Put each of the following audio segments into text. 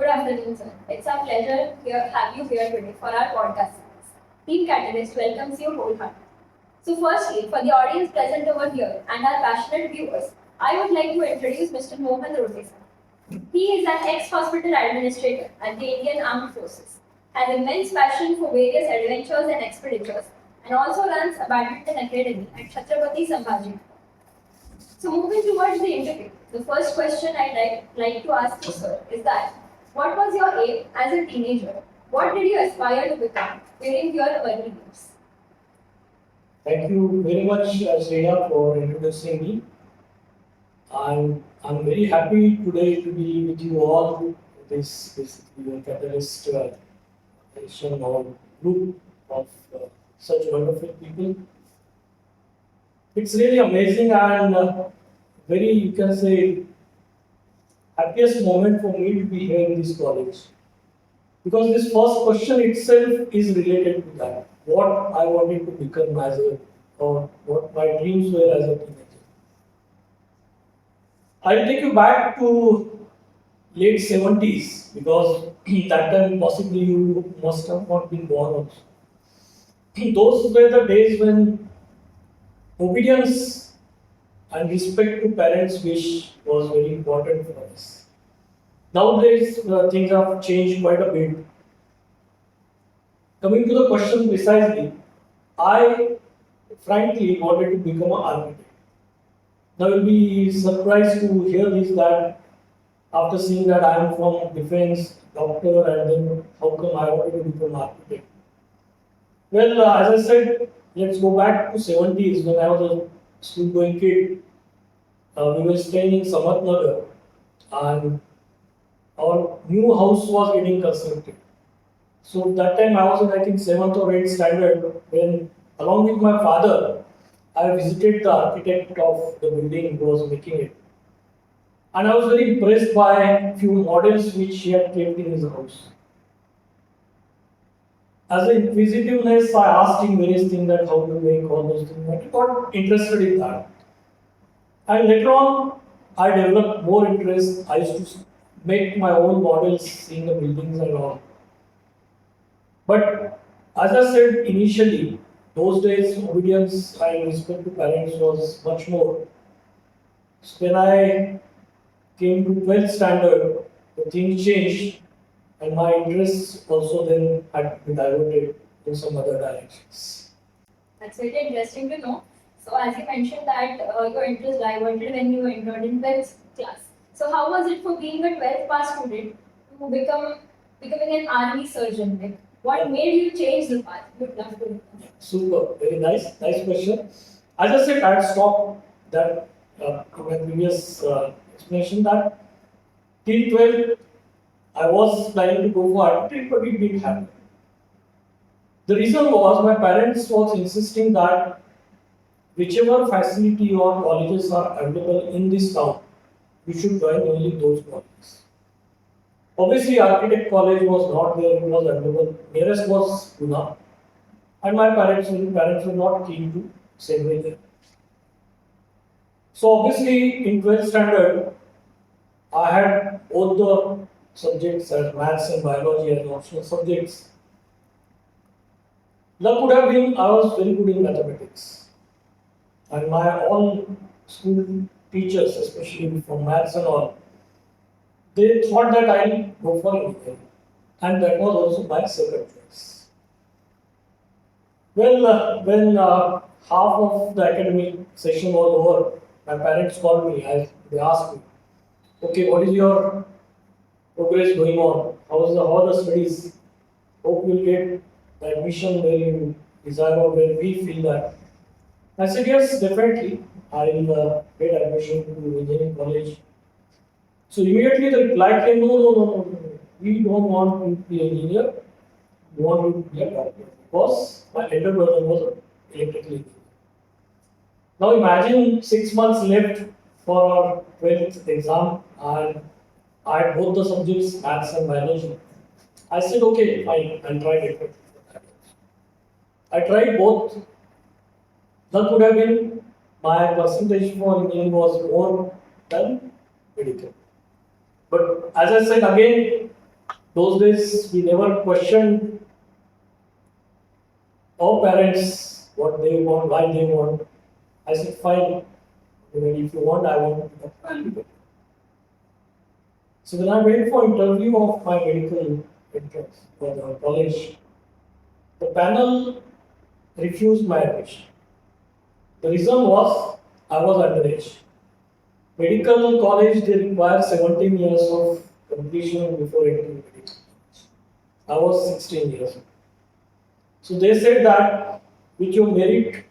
afternoon, sir. It's our pleasure to have you here today for our podcast series. Team Catalyst welcomes you wholeheartedly. So, firstly, for the audience present over here and our passionate viewers, I would like to introduce Mr. Mohan Rote, sir. He is an ex-hospital administrator at the Indian Armed Forces, has immense passion for various adventures and expeditions, and also runs a badminton academy at Chhatrapati Sambhajinagar. So moving towards the interview, the first question I'd like to ask you, sir, is that what was your aim as a teenager? What did you aspire to become during your early years? Thank you very much, Shreya, for introducing me. I'm very happy today to be with you all. This basically a catalyst nation or group of such wonderful people. It's really amazing and very, you can say, happiest moment for me to be here in this college. Because this first question itself is related to that. What I wanted to become as a, or what my dreams were as a teenager. I'll take you back to late 70s because that time possibly you must have not been born also. Those were the days when obedience and respect to parents' wish was very important for us. Nowadays, things have changed quite a bit. Coming to the question precisely, I frankly wanted to become an architect. Now, you'll be surprised to hear this that after seeing that I am from defense, doctor, and then how come I wanted to become an architect? Well, as I said, let's go back to 70s when I was a school-going kid. We were staying in Samatnagar, and our new house was getting constructed. So that time I was in I think 7th or 8th standard when along with my father I visited the architect of the building who was making it. And I was very impressed by a few models which he had kept in his house. As an inquisitiveness, I asked him various things that how to make all those things. I got interested in that. And later on, I developed more interest. I used to make my own models, seeing the buildings and all. But as I said initially, those days obedience and respect to parents was much more. So when I came to 12th standard, the things changed and my interests also then had to be diverted in some other directions. That's very interesting to know. So as you mentioned that your interest diverted when you entered in 12th class. So how was it for being a 12th pass student to becoming an army surgeon? Like, what made you change the path? Would love to know. Super, very nice question. As I said, I had stopped that in my previous explanation that till 12 I was planning to go for architect, but it didn't happen. The reason was my parents was insisting that whichever facility or colleges are available in this town, you should join only those colleges. Obviously, architect college was not there, it was available. Nearest was Pune, and my parents were not keen to send me there. So obviously, in 12th standard, I had both the subjects as maths and biology as optional subjects. Luck would have been I was very good in mathematics, and my all school teachers, especially from maths and all, they thought that I'll go for engineering, and that was also my second choice. Well, when half of the academic session was over, my parents called me and they asked me, "Okay, what is your progress going on? How are the studies? Hope you'll get the admission where you desire or where we feel that." I said, "Yes, definitely. I'll get admission to engineering college." So immediately the reply came, "No. We don't want you to be an engineer. We want you to be a doctor." Because my elder brother was an electrical engineer. Now imagine 6 months left for our 12th exam and I had both the subjects, maths and biology. I said, okay, fine, I'll try it. I tried both. That could have been my percentage for engineering was more than medical. But as I said again, Those days we never questioned our parents what they want, why they want. I said, fine, if you want, I want to become. So when I went for interview of my medical entrance for the college, the panel refused my admission. The reason was I was underage. Medical college they require 17 years of completion before entering medical. I was 16 years old. So they said that with your merit,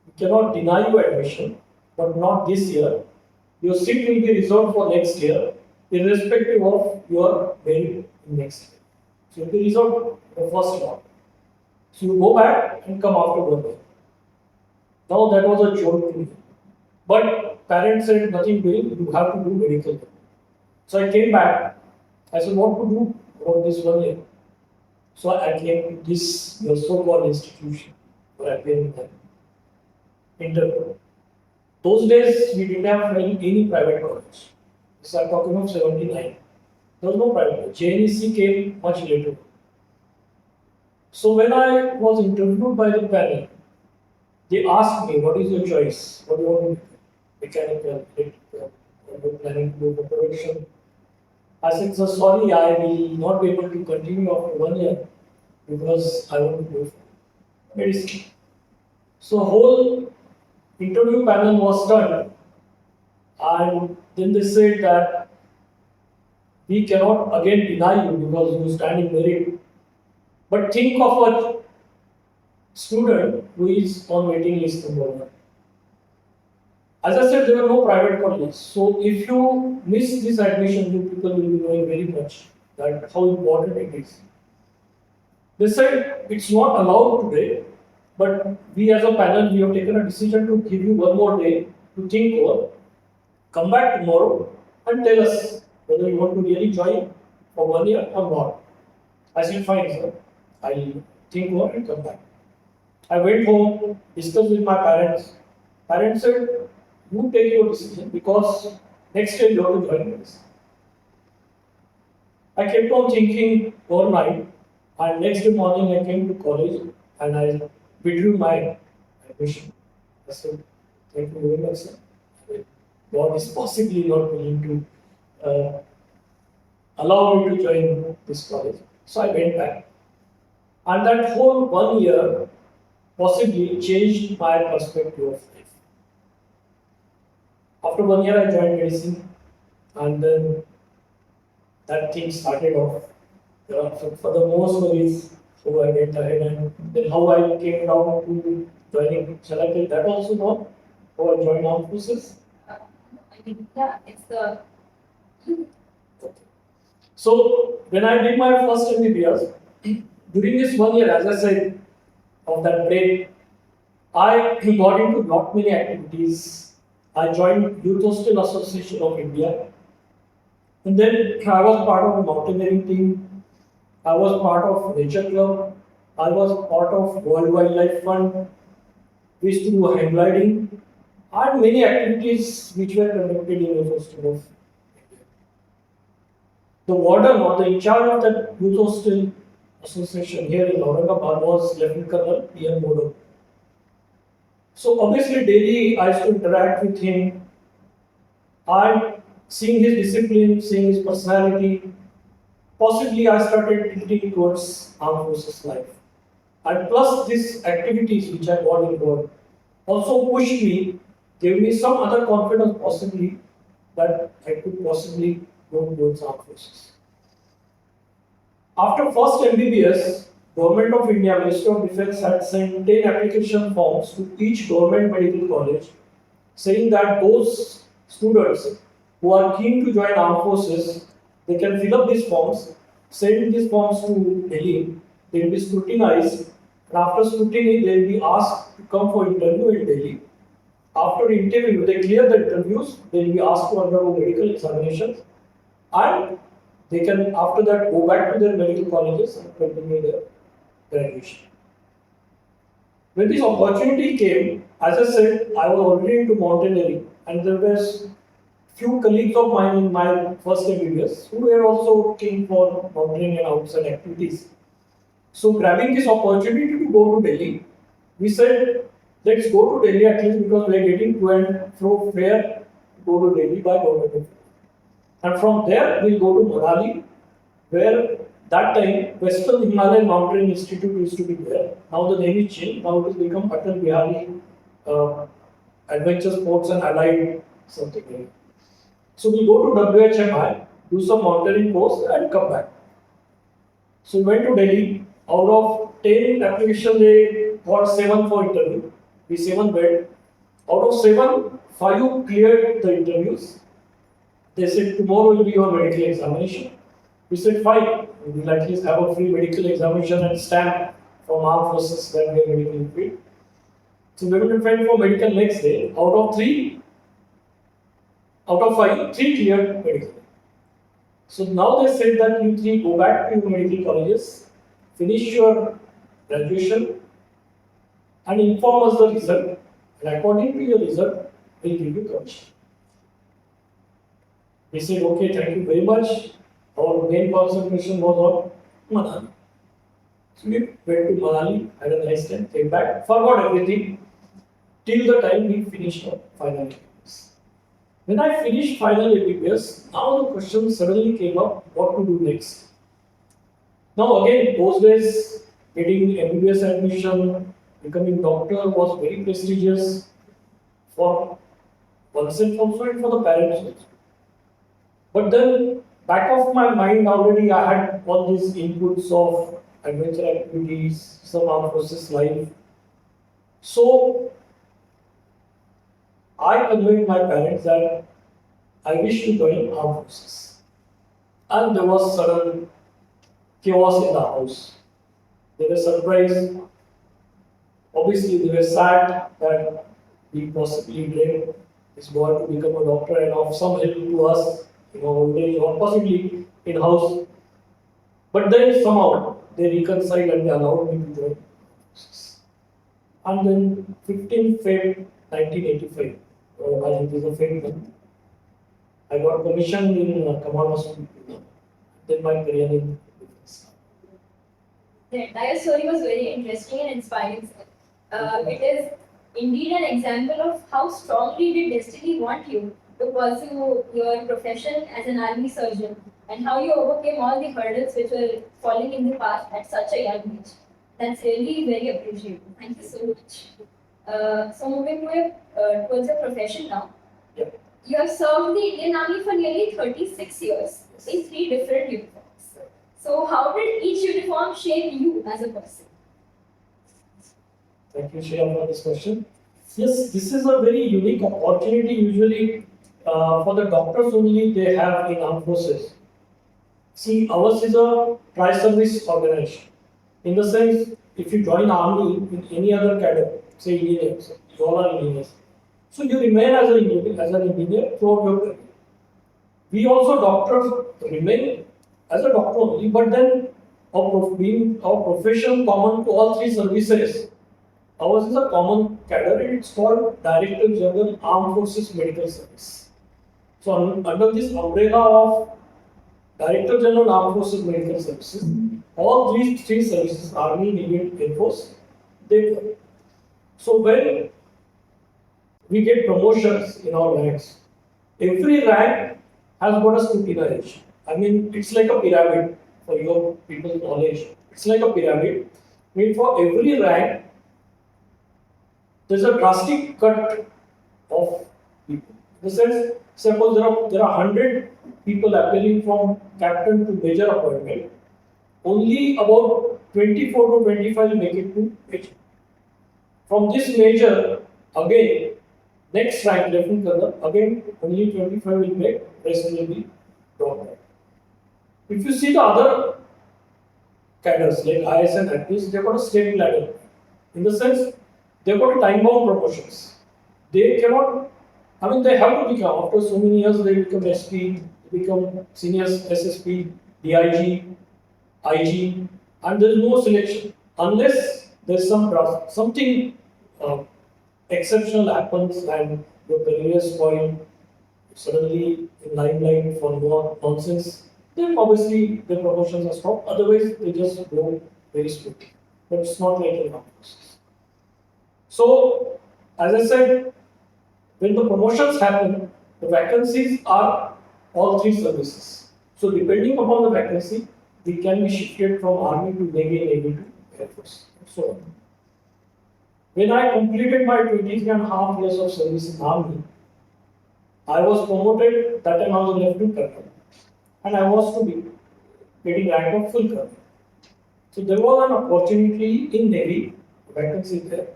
we cannot deny you admission, but not this year. Your seat will be reserved for next year, irrespective of your merit in next year. So it will be reserved the first round. So you go back and come after 1 year. Now that was a joke to me. But parents said nothing doing, you have to do medical. So I came back. I said, what to do about this 1 year? So I came to this your so-called institution where I came in interview. Those days we didn't have any private college. This I'm talking of 79. There was no private college. JNEC came much later. So when I was interviewed by the panel, they asked me, what is your choice? What do you want to do? Mechanical, electrical, or you planning to do the production? I said, so sorry, I will not be able to continue after 1 year because I want to go for medicine. So whole interview panel was done, and then they said that we cannot again deny you because you stand in merit. But think of a student who is on waiting list number one. As I said, there were no private colleges. So if you miss this admission, you people will be knowing very much that how important it is. They said it's not allowed today, but we as a panel we have taken a decision to give you 1 more day to think over. Come back tomorrow and tell us whether you want to really join for 1 year or not. I said fine, sir. I'll think over and come back. I went home, discussed with my parents. Parents said, you take your decision because next year you have to join this. I kept on thinking overnight, and next day morning I came to college and I withdrew my admission. I said, thank you very much, sir. God is possibly not willing to allow me to join this college. So I went back. And that whole 1 year possibly changed my perspective of life. After 1 year, I joined medicine, and then that thing started off. For the more stories, how I went ahead and then how I came down to joining. Shall I tell that also now? How I joined armed forces? Yeah, it's the. So when I did my first MBBS, during this 1 year, as I said, of that break, I got into not many activities. I joined Youth Hostel Association of India, and then I was part of a mountaineering team. I was part of Nature Club. I was part of World Wildlife Fund. We used to do hang gliding and many activities which were conducted in Youth Hostel of India. The warden or the in charge of that Youth Hostel Association here in Aurangabad was Lieutenant Colonel P.M. Modo. So obviously daily I used to interact with him and seeing his discipline, seeing his personality, possibly I started tilting towards armed forces life. And plus these activities which I got involved also pushed me, gave me some other confidence possibly that I could possibly go towards armed forces. After first MBBS, Government of India, Ministry of Defence had sent 10 application forms to each government medical college saying that those students who are keen to join armed forces, they can fill up these forms, send these forms to Delhi, they will be scrutinized, and after scrutiny, they will be asked to come for interview in Delhi. After interview, they clear the interviews, they will be asked to undergo medical examinations, and they can after that go back to their medical colleges and continue their graduation. When this opportunity came, as I said, I was already into mountaineering, and there was few colleagues of mine in my first MBBS who were also keen for mountaineering and outside activities. So grabbing this opportunity to go to Delhi, we said let's go to Delhi at least because we are getting to and fro fare go to Delhi by government. And from there we'll go to Manali, where that time Western Himalayan Mountaineering Institute used to be there. Now the name is changed. Now it has become Atal Bihari Adventure Sports and Allied something like that. So we go to WHMI, do some mountaineering course and come back. So we went to Delhi. Out of 10 applications, they got 7 for interview. We 7 went. Out of 7, 5 cleared the interviews. They said tomorrow will be your medical examination. We said fine. We will at least have a free medical examination and stamp from our forces that we are medically fit. So we went for medical next day. Out of 5, 3 cleared medical. So now they said that you 3 go back to your medical colleges, finish your graduation, and inform us the result. And according to your result, we'll give you commission. We said, okay, thank you very much. Our main concentration was on Manali. So we went to Manali, had a nice time, came back, forgot everything till the time we finished our final MBBS. When I finished final MBBS, now the question suddenly came up, what to do next? Now again, those days, getting MBBS admission, becoming doctor was very prestigious for oneself also and for the parents also. But then, back of my mind already, I had all these inputs of adventure activities, some armed forces life. So, I convinced my parents that I wish to join armed forces. And there was sudden chaos in the house. They were surprised. Obviously, they were sad that we possibly dreamed this boy to become a doctor and of some help to us old age or possibly in house. But then somehow they reconciled and they allowed me to join. And then 15 Feb 1985, I think it is a Feb month, I got commissioned in Command Hospital. Then my career in defense. The entire story was very interesting and inspiring. It is indeed an example of how strongly did destiny want you to pursue your profession as an army surgeon and how you overcame all the hurdles which were falling in the path at such a young age. That's really very appreciated. Thank you so much. So moving towards your profession now. Yep. You have served the Indian Army for nearly 36 years in 3 different uniforms. So how did each uniform shape you as a person? Thank you, Shreya, for this question. Yes, this is a very unique opportunity. Usually, for the doctors only they have in armed forces. See, ours is a tri-service organization. In the sense, if you join army in any other cadre, say engineers, you all are engineers. So you remain as an engineer throughout your career. We also doctors remain as a doctor only, but then being our profession common to all 3 services. Ours is a common cadre and it's called Director General Armed Forces Medical Service. So under this umbrella of Director General Armed Forces Medical Services, all these 3 services, Army, Navy, Air Force, they work. So when we get promotions in our ranks, every rank has got a scrutinization. I mean, it's like a pyramid for your people's knowledge. It's like a pyramid. I mean, for every rank, there's a drastic cut of people. In the sense, suppose there are 100 people appearing from captain to major appointment. Only about 24 to 25 will make it to major. From this major, again, next rank, lieutenant colonel, again, only 25 will make, rest will be dropped. If you see the other cadres like IS and IPS, they've got a straight ladder. In the sense, they've got time-bound promotions. They cannot, I mean, they have to become, after so many years, they become SP, they become senior SSP, DIG, IG, and there is no selection unless there's something exceptional happens and your career is spoiled, suddenly in limelight for more nonsense, then obviously the promotions are stopped. Otherwise, they just go very smoothly. But it's not like in our process. So, as I said, when the promotions happen, the vacancies are all three services. So, depending upon the vacancy, we can be shifted from army to navy, navy to air force, and so on. When I completed my 23.5 years of service in army, I was promoted. That time I was a lieutenant colonel, and I was to be getting rank of full colonel. So there was an opportunity in navy vacancy there.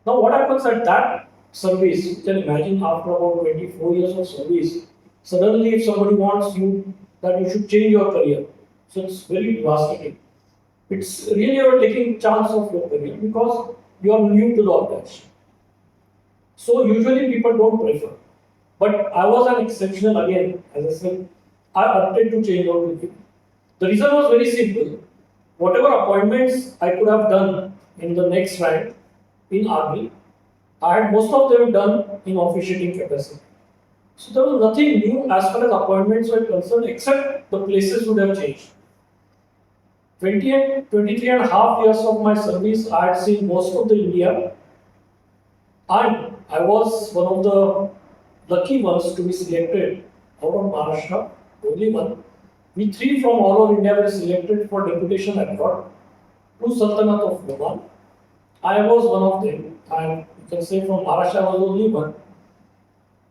Now, what happens at that service? You can imagine after about 24 years of service, suddenly if somebody wants you that you should change your career, so it's very drastic. It's really you're taking chance of your career because you are new to the organization. So usually people don't prefer. But I was an exceptional again, as I said, I opted to change out with you. The reason was very simple. Whatever appointments I could have done in the next rank in army, I had most of them done in officiating capacity. So there was nothing new as far as appointments were concerned except the places would have changed. 23.5 years of my service, I had seen most of the India, and I was one of the lucky ones to be selected out of Maharashtra, only one. We three from all over India were selected for deputation abroad to Sultanate of Oman. I was one of them, and you can say from Maharashtra I was only one.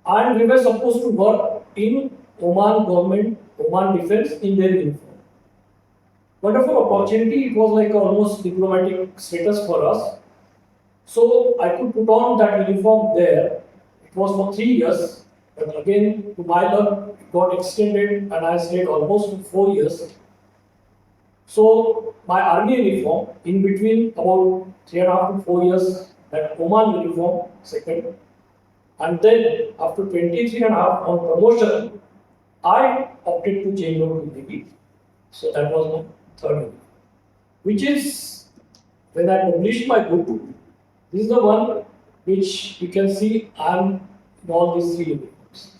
And we were supposed to work in Oman government, Oman defense in their uniform. Wonderful opportunity. It was like almost diplomatic status for us. So I could put on that uniform there. It was for 3 years, but again, to my luck, it got extended and I stayed almost 4 years. So my army uniform, in between about 3.5 to 4 years, that Oman uniform, second, and then after 23.5 on promotion, I opted to change over to Navy. So that was my third uniform, which is when I published my book. This is the one which you can see I'm in all these three uniforms.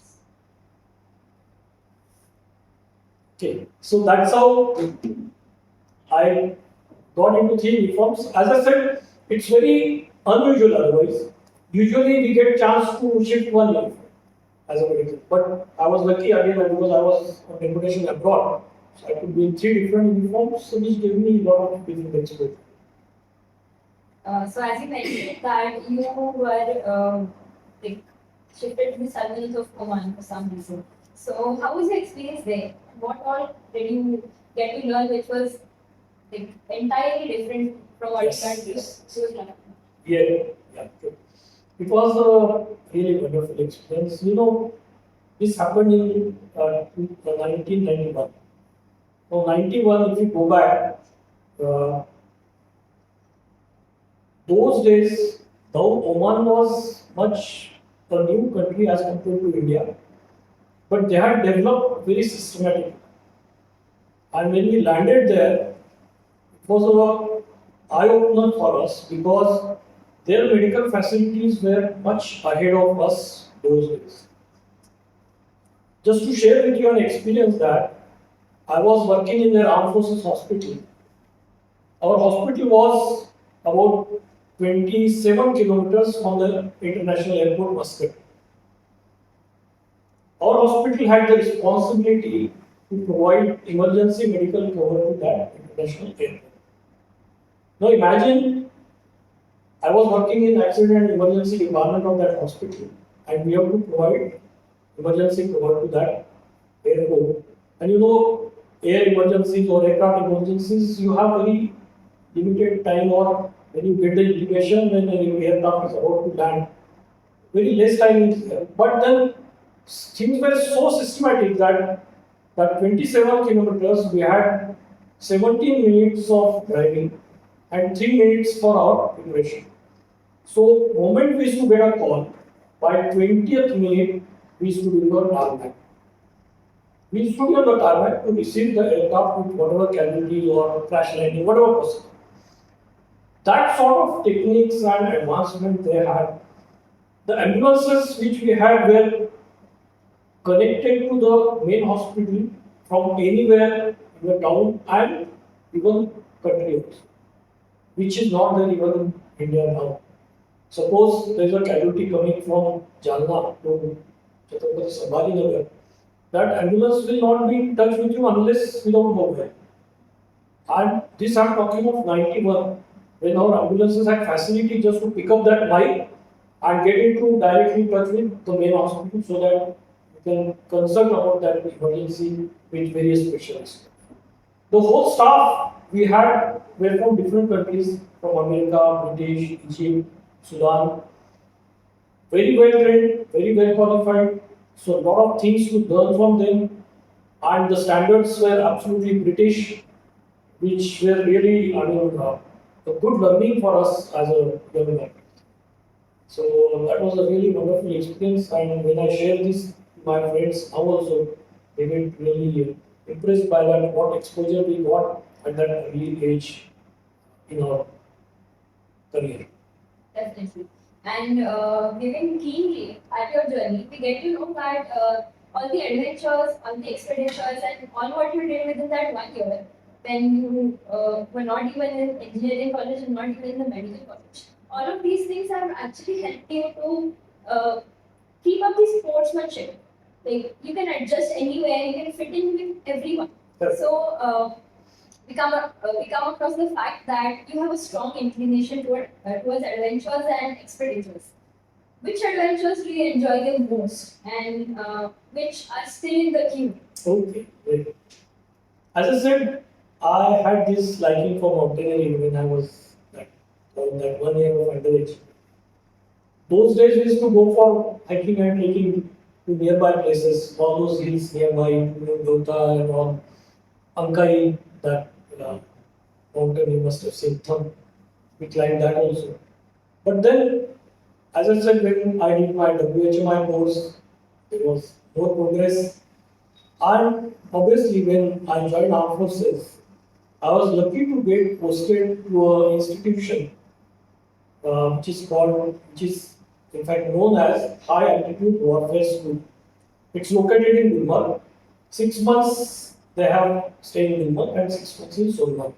Okay, so that's how I got into three uniforms. As I said, it's very unusual otherwise. Usually we get chance to shift one uniform as a medical. But I was lucky again because I was on deputation abroad. So I could be in three different uniforms, so which gave me a lot of different exposure. So as you mentioned that you were like shifted to the Sultanate of Oman for some reason. So how was your experience there? What all did you get to learn which was like entirely different from what Yes, you had yes. here? Yeah, yeah. Good. It was a really wonderful experience. You know, this happened in 1991. So 91, if you go back, uh, those days, though Oman was much a new country as compared to India, but they had developed very systematically. And when we landed there, it was a eye opener for us because their medical facilities were much ahead of us those days. Just to share with you an experience that I was working in their armed forces hospital. Our hospital was about 27 kilometers from the international airport, Muscat. Our hospital had the responsibility to provide emergency medical cover to that international airport. Now imagine I was working in accident and emergency department of that hospital, and we have to provide emergency cover to that airport. And you know, air emergencies or aircraft emergencies, you have very limited time, or when you get the intimation when the aircraft is about to land, very less time is there. But then things were so systematic that 27 kilometers we had 17 minutes of driving and 3 minutes for our preparation. So moment we used to get a call, by 20th minute we used to be on tarmac. We used to be on the tarmac to receive the aircraft with whatever casualties or crash landing, whatever possible. That sort of techniques and advancement they had. The ambulances which we had were connected to the main hospital from anywhere in the town and even country also, which is not there even in India now. Suppose there is a casualty coming from Jalna to Chhatrapati Sambhajinagar, that ambulance will not be in touch with you unless without mobile. And this I'm talking of 91, when our ambulances had facility just to pick up that line and get into directly in touch with the main hospital so that you can consult about that emergency with various specialists. The whole staff we had were from different countries, from America, British, Egypt, Sudan, very well trained, very well qualified. So a lot of things to learn from them, and the standards were absolutely British, which were really, a good learning for us as a young man. So that was a really wonderful experience, and when I share this to my friends now also, they get really impressed by that what exposure we got at that early age in our career. Definitely. And living keenly at your journey, we get to know that all the adventures, all the expeditions, and all what you did within that 1 year, when you were not even in engineering college and not even in the medical college, all of these things have actually helped you to keep up the sportsmanship. Like you can adjust anywhere, you can fit in with everyone. Correct. So we come across the fact that you have a strong inclination towards adventures and expeditions. Which adventures do you enjoy the most, and which are still in the queue? Okay, great. As I said, I had this liking for mountaineering when I was that 1 year of underage. Those days we used to go for hiking and trekking to nearby places, all those hills nearby, Dota and all, Ankai, that mountain you must have seen, Thumb. We climbed that also. But then, as I said, when I did my WHMI course, there was more progress. And obviously, when I joined armed forces, I was lucky to get posted to an institution which is in fact known as High Altitude Warfare School. It's located in Gulmarg. 6 months they have stayed in Gulmarg and 6 months in Solmarg.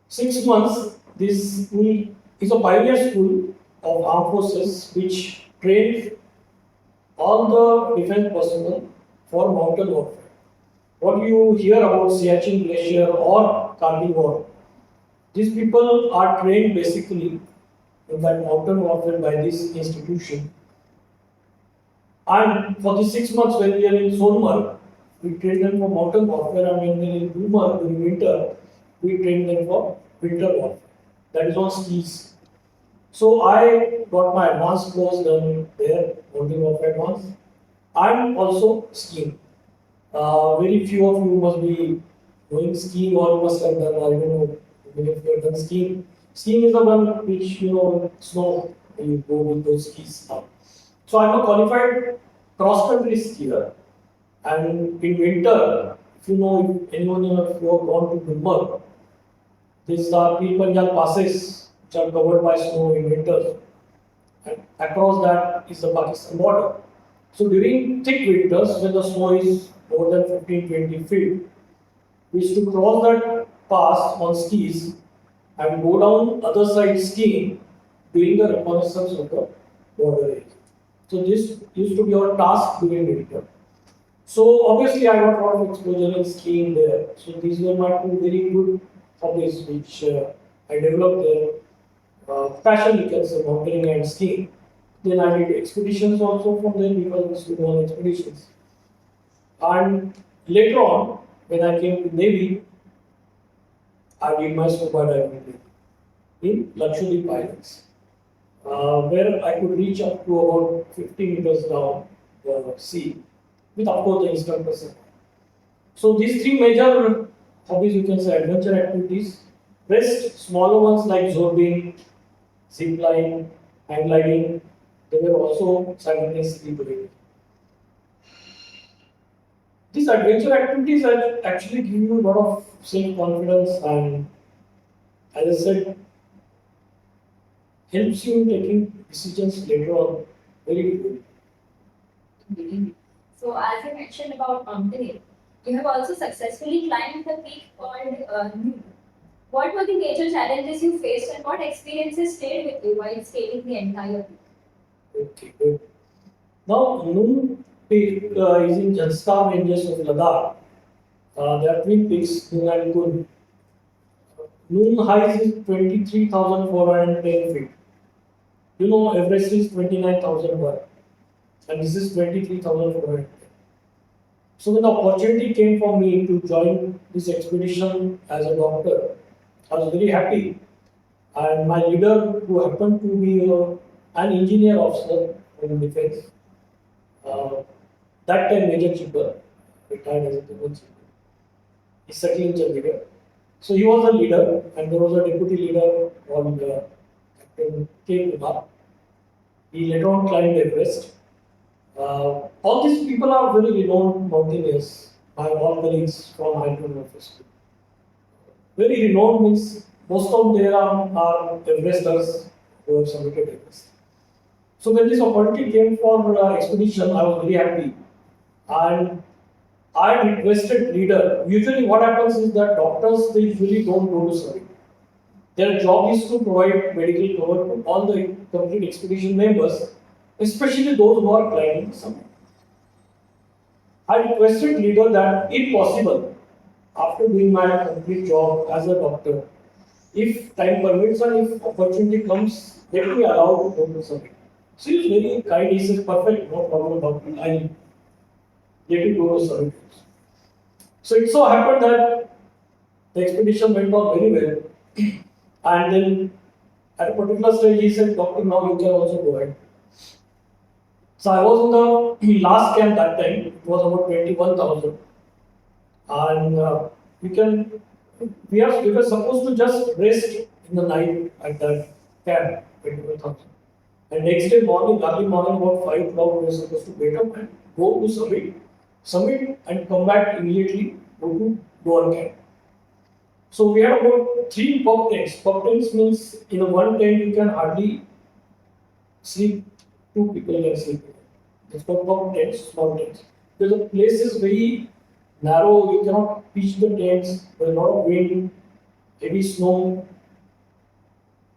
6 months, this school is a pioneer school of armed forces which trains all the defense personnel for mountain warfare. What you hear about Siachen Glacier or Kargil War, these people are trained basically in that mountain warfare by this institution. And for the 6 months when we are in Solmarg, we train them for mountain warfare, and when we are in Gulmarg in winter, we train them for winter warfare. That is on skis. So I got my advanced course done there, mountain warfare advanced, and also skiing. Very few of you must be doing skiing or you must have done, I don't know, even if you have done skiing. Skiing is the one which, snow, you go with those skis up. So I'm a qualified cross-country skier. And in winter, if you know, if anyone of you have gone to Gulmarg, these are Panjal passes which are covered by snow in winter. And across that is the Pakistan border. So during thick winters, when the snow is more than 15-20 feet, we used to cross that pass on skis and go down other side skiing doing the reconnaissance of the border area. So this used to be our task during winter. So obviously I got a lot of exposure in skiing there. So these were my two very good hobbies which I developed there. Passion, you can say, mountaineering and skiing. Then I did expeditions also from there because I used to go on expeditions. And later on, when I came to Navy, I did my scuba diving training in Lakshadweep Islands, where I could reach up to about 50 meters down the sea with, of course, the instructors. So these three major hobbies, you can say, adventure activities. Rest, smaller ones like zorbing, zip line, hang gliding, they were also simultaneously doing. These adventure activities actually give you a lot of self-confidence and, as I said, helps you in taking decisions later on very good. Mhm. So So, as you mentioned about mountaineering, you have also successfully climbed the peak called Noon. What were the major challenges you faced, and what experiences stayed with you while scaling the entire peak? Okay, good. Now, Noon Peak is in Janskar ranges of Ladakh. There are twin peaks, Noon and Kun. Noon height is 23,410 feet. You know, Everest is 29,001, and this is 23,410. So when the opportunity came for me to join this expedition as a doctor, I was very happy. And my leader, who happened to be an engineer officer in defense, uh, that time Major Chipper, retired as a general chief, he settled in Chandigarh. So he was a leader, and there was a deputy leader called Captain K. Kumar. He later on climbed Everest. All these people are very renowned mountaineers. My all colleagues from Hyderabad office. Very renowned means most of them are Everesters who have submitted Everest. So when this opportunity came for expedition, I was very happy. And I requested leader. Usually what happens is that doctors, they usually don't go to survey. Their job is to provide medical cover to all the complete expedition members, especially those who are climbing the summit. I requested leader that if possible, after doing my complete job as a doctor, if time permits and if opportunity comes, let me allow to go to summit. So he was very kind, he says, perfect, no problem, doctor, I'll let you go to summit. So it so happened that the expedition went on very well. And then at a particular stage, he said, Doctor, now you can also go ahead. So I was in the last camp that time, it was about 21,000. And we were supposed to just rest in the night at that camp, 21,000. And next day morning, early morning, about 5 o'clock, we were supposed to wake up and go to summit and come back immediately, go to lower camp. So we had about 3 pub tents. Pub tents means in a one tent you can hardly sleep, 2 people can sleep. It's called pub tents, small tents. Because the place is very narrow, you cannot pitch the tents, there's a lot of wind, heavy snow,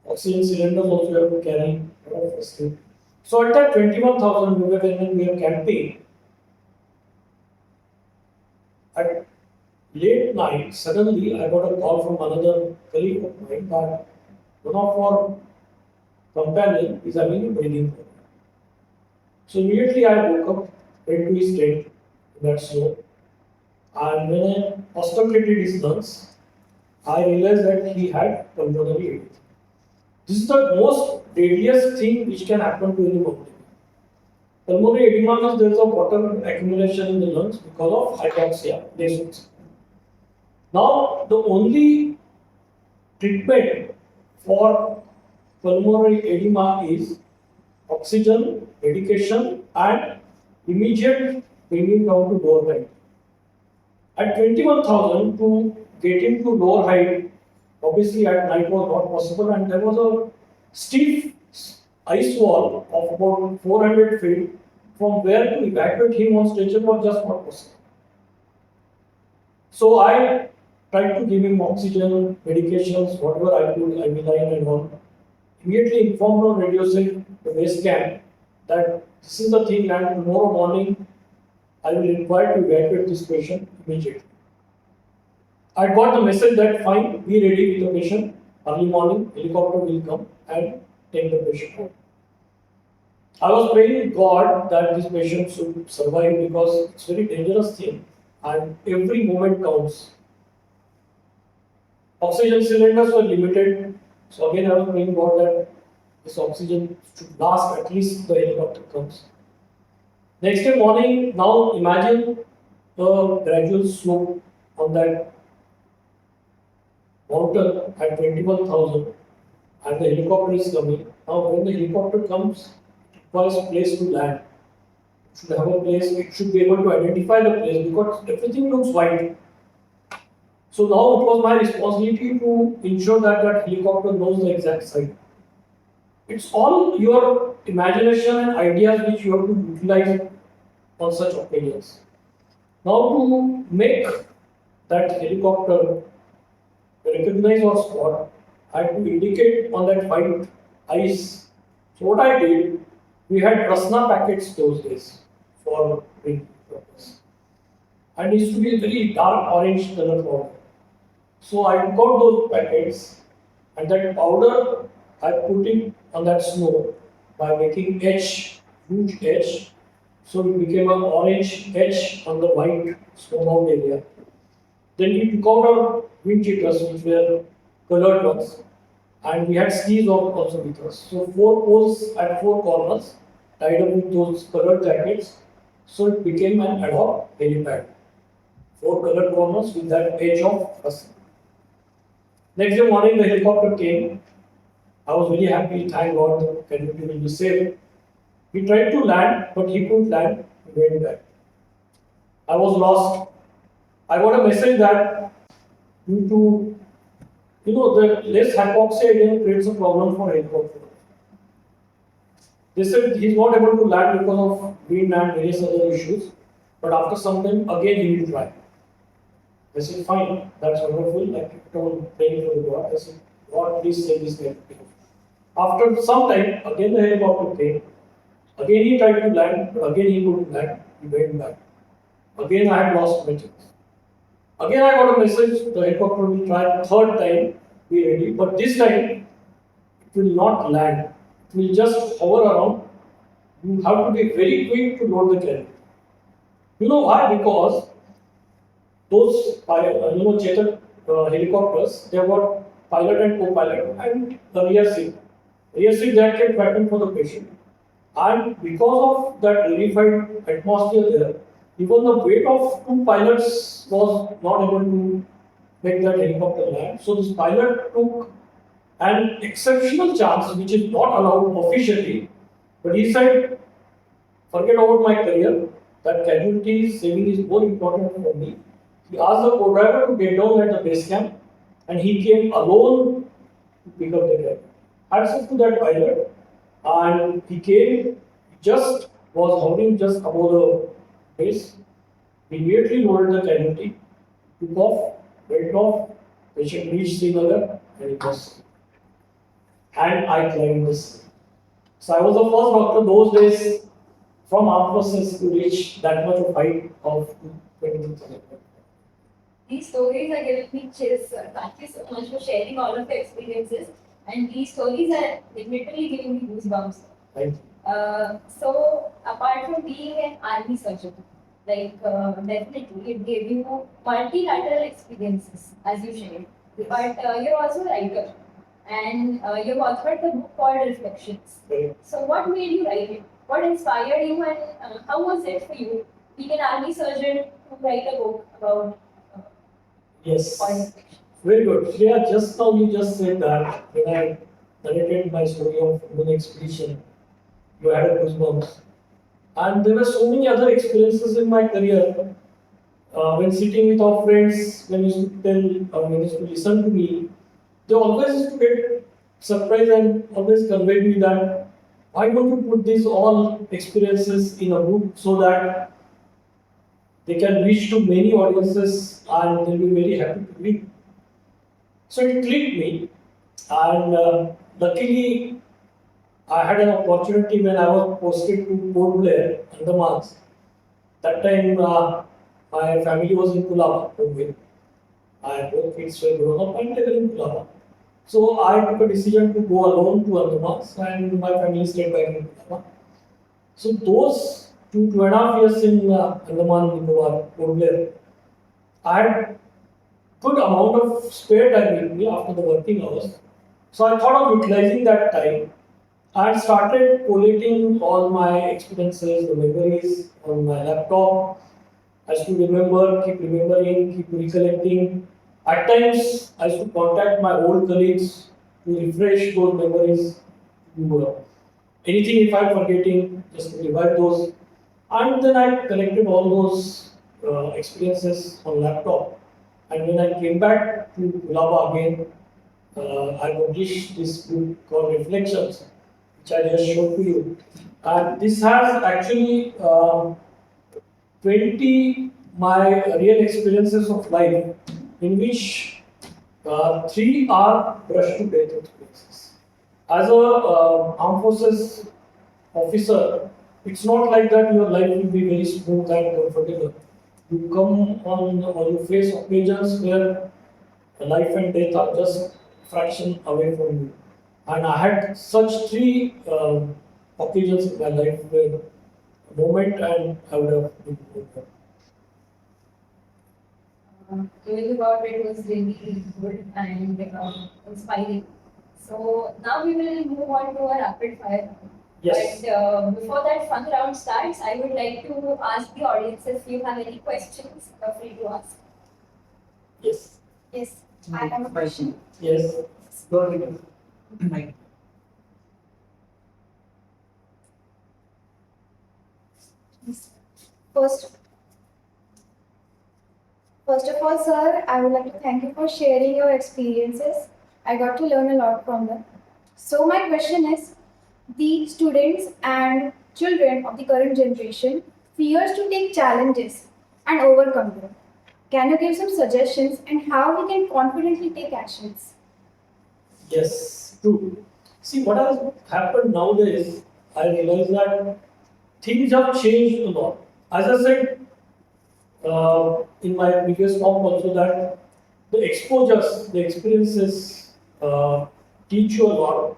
oxygen cylinders also you have to carry, a lot of first aid. So at that 21,000 we were when we were camping, at late night, suddenly I got a call from another colleague of mine that one of our companion is having a breathing problem. So immediately I woke up, went to his tent in that snow, and when I auscultated his lungs, I realized that he had pulmonary edema. This is the most deadliest thing which can happen to any mountain. Pulmonary edema means there is a water accumulation in the lungs because of hypoxia, dyspnea. Now, the only treatment for pulmonary edema is oxygen, medication, and immediate bringing down to lower height. At 21,000 to get into lower height, obviously at night was not possible, and there was a steep ice wall of about 400 feet from where to evacuate him on stretcher was just not possible. So I tried to give him oxygen, medications, whatever I could, Amiline and all. Immediately informed on radio set, the base camp, that this is the thing and tomorrow morning I will require to evacuate this patient immediately. I got the message that fine, be ready with the patient, early morning, helicopter will come and take the patient home. I was praying God that this patient should survive because it's a very dangerous thing and every moment counts. Oxygen cylinders were limited, so again I was praying God that this oxygen should last at least the helicopter comes. Next day morning, now imagine the gradual slope on that mountain at 21,000 and the helicopter is coming. Now when the helicopter comes, it requires a place to land. It should have a place, it should be able to identify the place because everything looks white. So now it was my responsibility to ensure that that helicopter knows the exact site. It's all your imagination and ideas which you have to utilize on such occasions. Now to make that helicopter recognize or spot, I had to indicate on that white ice. So what I did, we had Rasna packets those days for drinking purpose. And it used to be a very dark orange color powder. So I took out those packets and that powder I put it on that snow by making H, huge H. So it became an orange H on the white snowbound area. Then we took out our wind cheaters, which were colored ones, and we had skis also with us. So four poles at four corners, tied up with those colored jackets. So it became an ad hoc helipad. Four colored corners with that edge of us. Next day morning, the helicopter came. I was very happy, thank God, the casualty will be safe. He tried to land, but he couldn't land. He went back. I was lost. I got a message that due to the less hypoxia again creates a problem for helicopter. They said he's not able to land because of wind and various other issues, but after some time again he will try. I said, fine, that's wonderful. I kept on praying for the God. I said, God, please save this guy. After some time, again the helicopter came. Again he tried to land, but again he couldn't land. He went back. Again I had lost my chance. Again I got a message, the helicopter will try third time, be ready, but this time it will not land. It will just hover around. You have to be very quick to load the carrier. You know why? Because those Chetak helicopters, they have got pilot and co-pilot and the rear seat. Rear seat jacket pattern for the patient. And because of that rarefied atmosphere there, even the weight of two pilots was not able to make that helicopter land. So this pilot took an exceptional chance, which is not allowed officially, but he said, forget about my career, that casualty saving is more important for me. He asked the co-driver to get down at the base camp and he came alone to pick up the guy. Hats off to that pilot, and he came, just was hovering just above the base. He immediately loaded the casualty, took off, went off, patient reached Srinagar, and it was. And I climbed this. So I was the first doctor those days from armed forces to reach that much of height of 20,000. These stories are giving me chills. Thank you so much for sharing all of your experiences. And these stories are literally giving me goosebumps. Thank you. So, apart from being an army surgeon, definitely it gave you multilateral experiences, as you shared. But you're also a writer, and you've authored the book called Reflections. Right. So, what made you write it? What inspired you, and how was it for you, being an army surgeon, to write a book about Yes. reflections? Very good. Shreya, just now you just said that when I narrated my story of human expedition, you had a goosebumps. And there were so many other experiences in my career. When sitting with our friends, when you used to tell, when you used to listen to me, they always used to get surprised and always conveyed me that why don't you put these all experiences in a book so that they can reach to many audiences and they'll be very happy to read. So it clicked me, and luckily I had an opportunity when I was posted to Port Blair, Andaman. That time my family was in Kulaba, Mumbai. I both kids were grown up and they were in Kulaba. So I took a decision to go alone to Andaman, and my family stayed back in Kulaba. So those 2.5 years in Andaman Nicobar, Port Blair, I had good amount of spare time with me after the working hours. So I thought of utilizing that time and started collating all my experiences, the memories on my laptop. I used to remember, keep remembering, keep recollecting. At times, I used to contact my old colleagues to refresh those memories, to anything if I'm forgetting, just to revive those. And then I collected all those experiences on laptop. And when I came back to Kulaba again, I published this book called Reflections, which I just showed to you. And this has actually 20 my real experiences of life, in which three are brushed to death experiences. As a armed forces officer, it's not like that your life will be very smooth and comfortable. You come on or you face occasions where life and death are just fraction away from you. And I had such three occasions in my life where a moment and I would have been over. Hearing about it was really good and inspiring. So now we will move on to a rapid fire round. Yes. But before that fun round starts, I would like to ask the audience if you have any questions, feel free to ask. Yes. Yes, I have a question. Yes. Go ahead. Mike. First, first of all, sir, I would like to thank you for sharing your experiences. I got to learn a lot from them. So my question is, the students and children of the current generation fears to take challenges and overcome them. Can you give some suggestions and how we can confidently take actions? Yes, true. See, what has happened nowadays, I realize that things have changed a lot. As I said in my previous talk also, that the exposures, the experiences teach you a lot,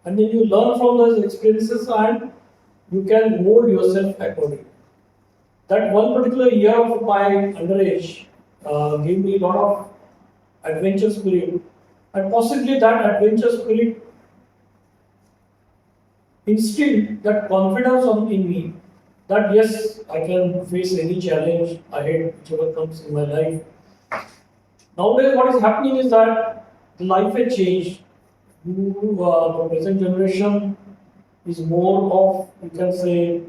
and then you learn from those experiences and you can mold yourself accordingly. That one particular year of my underage gave me a lot of adventure spirit, and possibly that adventure spirit instilled that confidence in me that yes, I can face any challenge ahead, whichever comes in my life. Nowadays, what is happening is that the life has changed. The present generation is more of, you can say,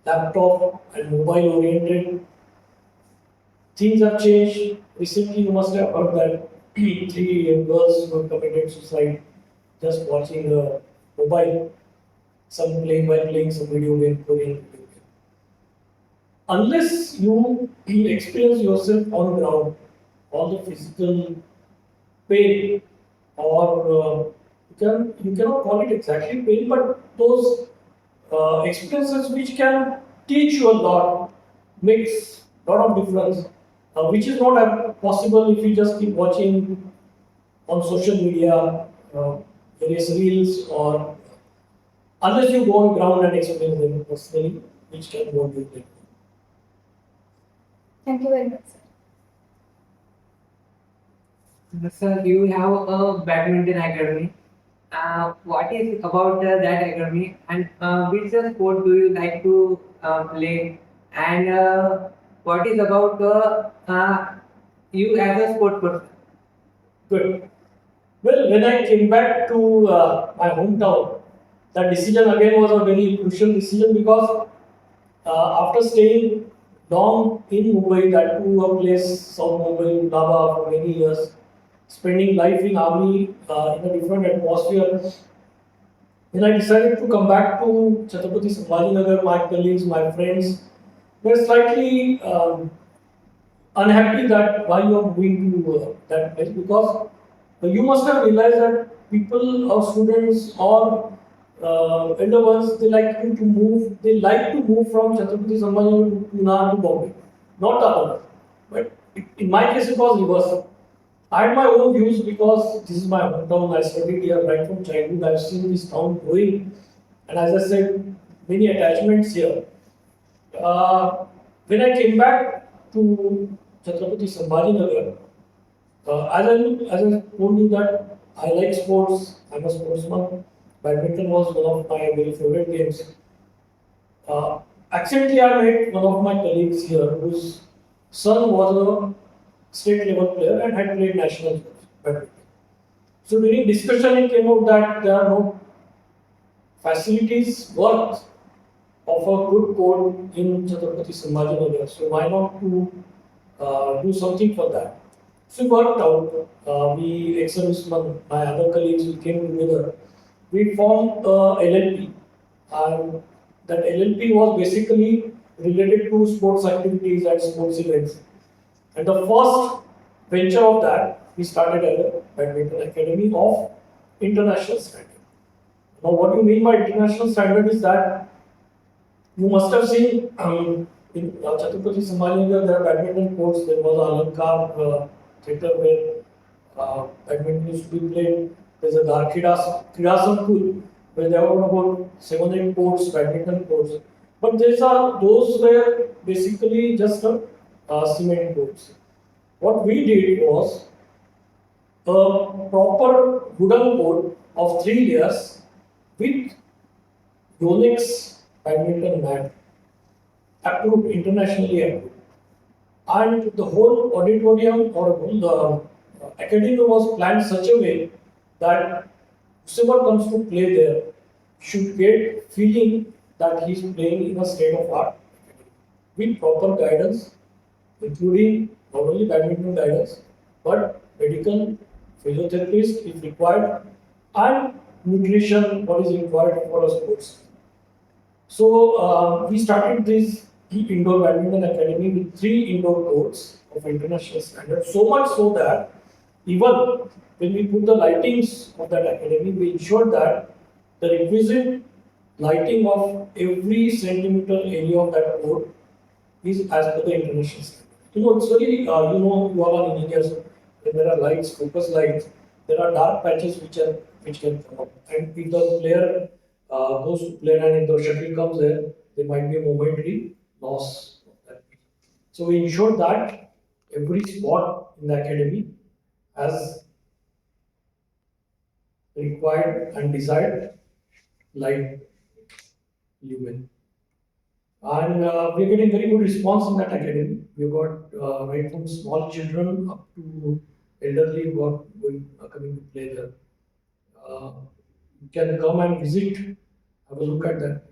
laptop and mobile oriented. Things have changed. Recently, you must have heard that three young girls were committed suicide just watching the mobile, some playing while playing some video game, Korean video game. Unless you experience yourself on ground, all the physical pain, or you cannot call it exactly pain, but those experiences which can teach you a lot, makes a lot of difference, which is not possible if you just keep watching on social media various reels, or unless you go on ground and experience them personally, which can motivate you. Thank you very much, sir. Sir, you have a badminton academy. What is about that academy, and which sport do you like to play? And what is about you as a sport person? Good. Well, when I came back to my hometown, that decision again was a very crucial decision because after staying long in Mumbai, that too a place, South Mumbai, Naba, for many years, spending life in army in a different atmosphere, when I decided to come back to Chhatrapati Sambhajinagar, my colleagues, my friends were slightly unhappy that why you are moving to that place, because you must have realized that people or students or elder ones, they like to move from Chhatrapati Sambhajinagar to Pune to Bombay, not the other. But in my case it was reverse. I had my own views because this is my hometown. I studied here right from childhood. I've seen this town growing, and as I said, many attachments here. When I came back to Chhatrapati Sambhajinagar, as I told you that I like sports, I'm a sportsman. Badminton was one of my very favorite games. Accidentally, I met one of my colleagues here whose son was a state level player and had played national badminton. So during discussion, it came out that there are no facilities worth of a good court in Chhatrapati Sambhajinagar. So why not to do something for that? So we worked out. We ex-servicemen, my other colleagues, we came together. We formed LLP, and that LLP was basically related to sports activities and sports events. And the first venture of that, we started a badminton academy of international standard. Now, what you mean by international standard is that you must have seen in Chhatrapati Sambhajinagar, there are badminton courts. There was Aurangabad theatre where badminton used to be played. There's a Kridasam pool where there were about 7 8 courts, badminton courts. But those were basically just cement courts. What we did was a proper wooden court of 3 layers with Yonex badminton mat, approved, internationally approved. And the whole auditorium or the academy was planned such a way that whoever comes to play there should get feeling that he is playing in a state of art with proper guidance, including not only badminton guidance, but medical physiotherapist if required, and nutrition what is required for a sports. So we started this indoor badminton academy with 3 indoor courts of international standard. So much so that even when we put the lightings of that academy, we ensured that the requisite lighting of every centimeter area of that court is as per the international standard. It's very you all are engineers. When there are lights, focus lights, there are dark patches which can come up. And if the player goes to play and if the shuttle comes there might be a momentary loss of that. So we ensure that every spot in the academy has required and desired light lumen. And we're getting very good response in that academy. We've got right from small children up to elderly who are coming to play there. You can come and visit, have a look at that.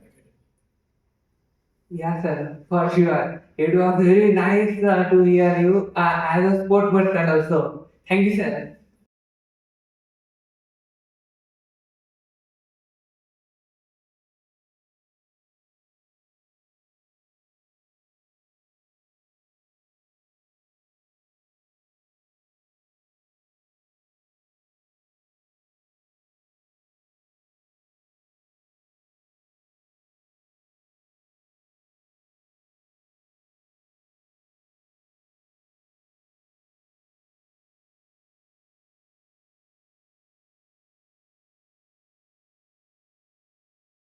Yeah, sir, for sure. It was very nice to hear you as a sport person also. Thank you, sir.